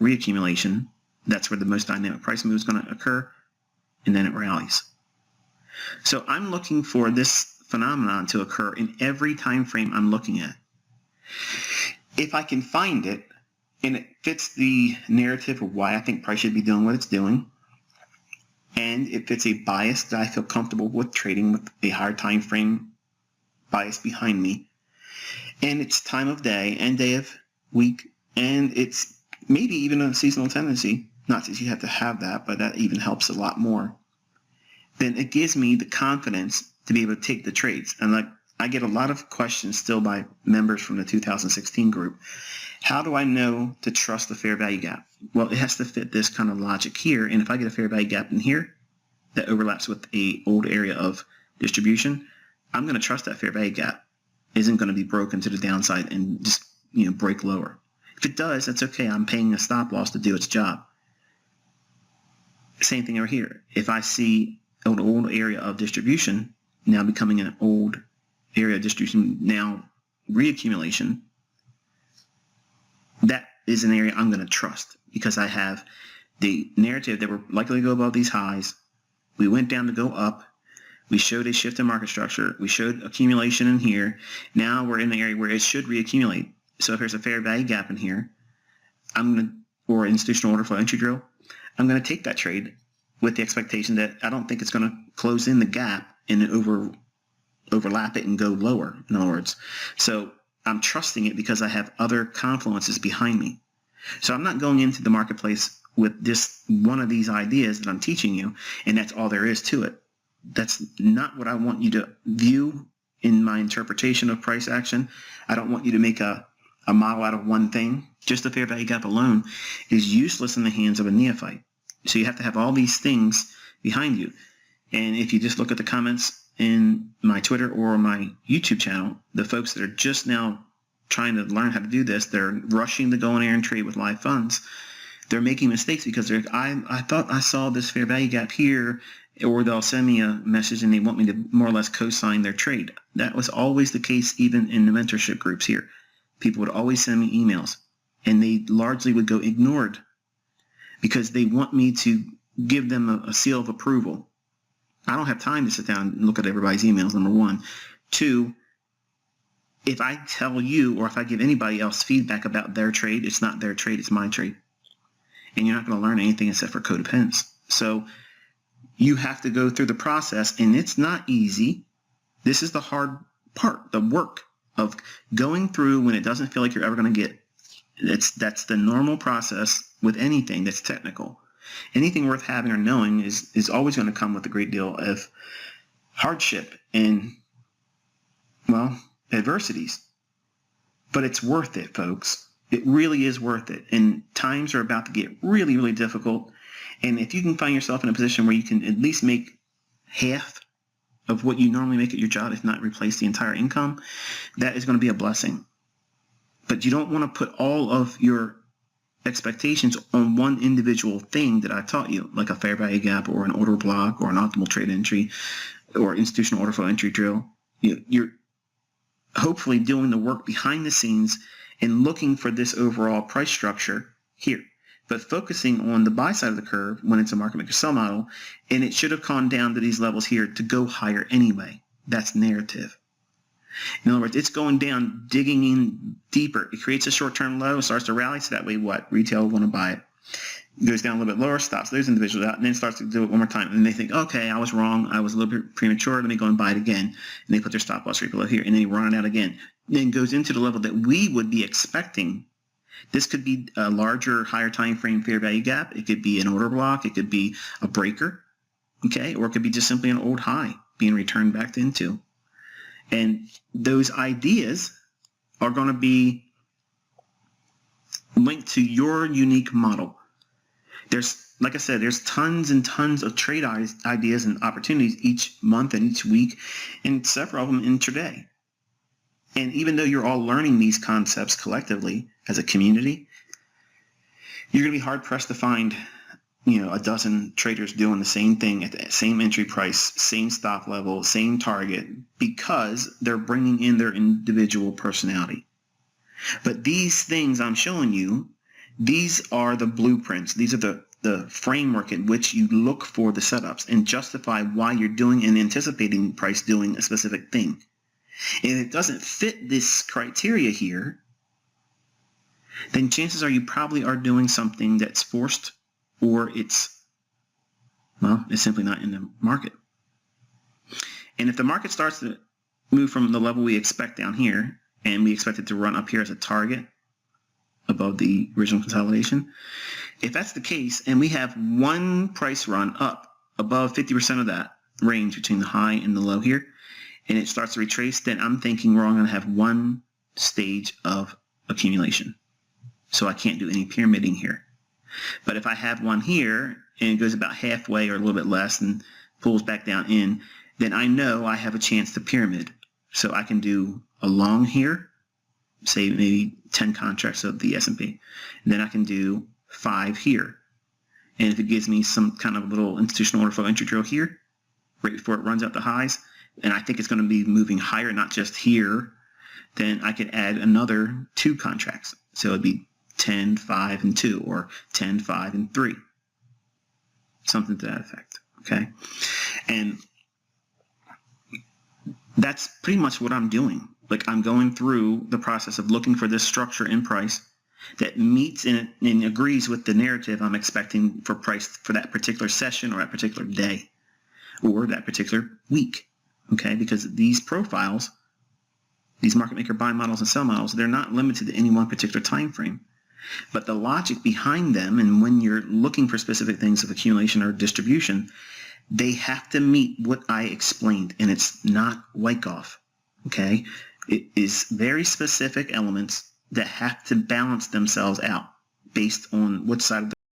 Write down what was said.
reaccumulation. That's where the most dynamic price move is going to occur, and then it rallies. So I'm looking for this phenomenon to occur in every time frame I'm looking at. If I can find it, and it fits the narrative of why I think price should be doing what it's doing, and it fits a bias that I feel comfortable with trading with a higher time frame bias behind me, and it's time of day and day of week, and it's maybe even a seasonal tendency, not that you have to have that, but that even helps a lot more, then it gives me the confidence to be able to take the trades. And like, I get a lot of questions still by members from the 2016 group. How do I know to trust the fair value gap? Well, it has to fit this kind of logic here. And if I get a fair value gap in here that overlaps with a old area of distribution, I'm going to trust that fair value gap isn't going to be broken to the downside and just, break lower. If it does, that's okay. I'm paying a stop loss to do its job. Same thing over here. If I see an old area of distribution now becoming an old area of distribution, now reaccumulation, that is an area I'm going to trust because I have the narrative that we're likely to go above these highs. We went down to go up. We showed a shift in market structure. We showed accumulation in here. Now we're in the area where it should reaccumulate. So if there's a fair value gap in here, or institutional order flow entry drill, I'm going to take that trade with the expectation that I don't think it's going to close in the gap and overlap it and go lower, in other words. So I'm trusting it because I have other confluences behind me. So I'm not going into the marketplace with this one of these ideas that I'm teaching you, and that's all there is to it. That's not what I want you to view in my interpretation of price action. I don't want you to make a model out of one thing. Just a fair value gap alone is useless in the hands of a neophyte. So you have to have all these things behind you. And if you just look at the comments in my Twitter or my YouTube channel, the folks that are just now trying to learn how to do this, they're rushing to go in there and trade with live funds. They're making mistakes because I thought I saw this fair value gap here, or they'll send me a message and they want me to more or less co-sign their trade. That was always the case even in the mentorship groups here. People would always send me emails, and they largely would go ignored because they want me to give them a seal of approval. I don't have time to sit down and look at everybody's emails, number one. Two, if I tell you or if I give anybody else feedback about their trade, it's not their trade, it's my trade. And you're not going to learn anything except for codependence. So you have to go through the process, and it's not easy. This is the hard part, the work of going through when it doesn't feel like you're ever going to get it. That's the normal process with anything that's technical. Anything worth having or knowing is always going to come with a great deal of hardship and, well, adversities. But it's worth it, folks. It really is worth it. And times are about to get really, really difficult. And if you can find yourself in a position where you can at least make half of what you normally make at your job, if not replace the entire income, that is going to be a blessing. But you don't want to put all of your expectations on one individual thing that I taught you, like a fair value gap or an order block or an optimal trade entry or institutional order flow entry drill. You're hopefully doing the work behind the scenes and looking for this overall price structure here, but focusing on the buy side of the curve when it's a market maker sell model, and it should have gone down to these levels here to go higher anyway. That's narrative. In other words, it's going down, digging in deeper. It creates a short-term low, starts to rally, so that way what? Retail will want to buy it. It goes down a little bit lower, stops those individuals out, and then starts to do it one more time. And they think, okay, I was wrong. I was a little bit premature. Let me go and buy it again. And they put their stop loss right below here, and then they run it out again. Then goes into the level that we would be expecting. This could be a larger, higher time frame fair value gap. It could be an order block. It could be a breaker, okay? Or it could be just simply an old high being returned back into. And those ideas are going to be linked to your unique model. There's, like I said, there's tons and tons of trade ideas and opportunities each month and each week, and several of them intraday. And even though you're all learning these concepts collectively as a community, you're going to be hard-pressed to find, a dozen traders doing the same thing at the same entry price, same stop level, same target, because they're bringing in their individual personality. But these things I'm showing you, These are the blueprints. These are the framework in which you look for the setups and justify why you're doing and anticipating price doing a specific thing. And if it doesn't fit this criteria here, then chances are you probably are doing something that's forced, or it's simply not in the market. And if the market starts to move from the level we expect down here, and we expect it to run up here as a target above the original consolidation, if that's the case, and we have one price run up above 50% of that range between the high and the low here, and it starts to retrace, then I'm thinking we're only going to have one stage of accumulation. So I can't do any pyramiding here. But if I have one here, and it goes about halfway or a little bit less and pulls back down in, then I know I have a chance to pyramid. So I can do a long here, say maybe 10 contracts of the S&P. And then I can do 5 here. And if it gives me some kind of little institutional order flow entry drill here, right before it runs out the highs, and I think it's going to be moving higher, not just here, then I could add another 2 contracts. So it'd be 10, 5, and 2, or 10, 5, and 3. Something to that effect, okay? And that's pretty much what I'm doing. Like, I'm going through the process of looking for this structure in price that meets and agrees with the narrative I'm expecting for price for that particular session or that particular day or that particular week, okay? Because these profiles, these market maker buy models and sell models, they're not limited to any one particular time frame. But the logic behind them, and when you're looking for specific things of accumulation or distribution, they have to meet what I explained, and it's not Wyckoff, okay? It is very specific elements that have to balance themselves out based on which side of the